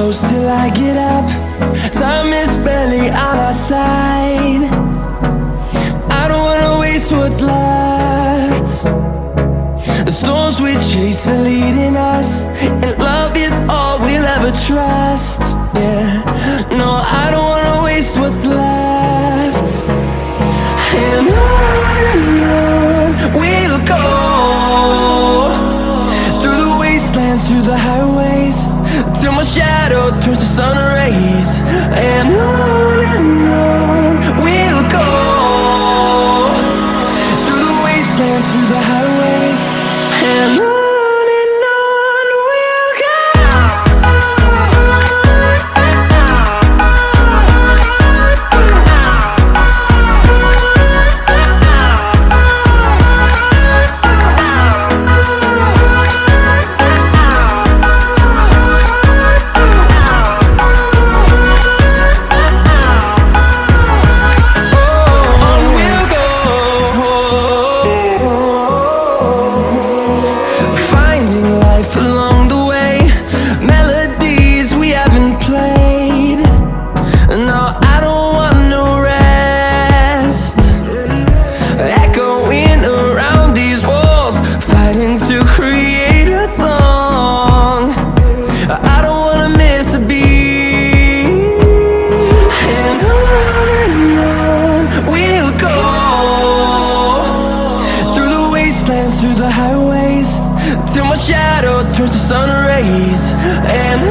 close till I get up. Time is barely on our side. I don't wanna waste what's left. The storms we chase are leading us, and love is all we'll ever trust. Yeah, no, I don't wanna waste what's left. And on we'll go, through the wastelands, through the highways, till my shadow turns to sun rays. And on we'll go, through the wastelands, through the highways, and on we'll go. Through the highways, till my shadow turns to sun rays. And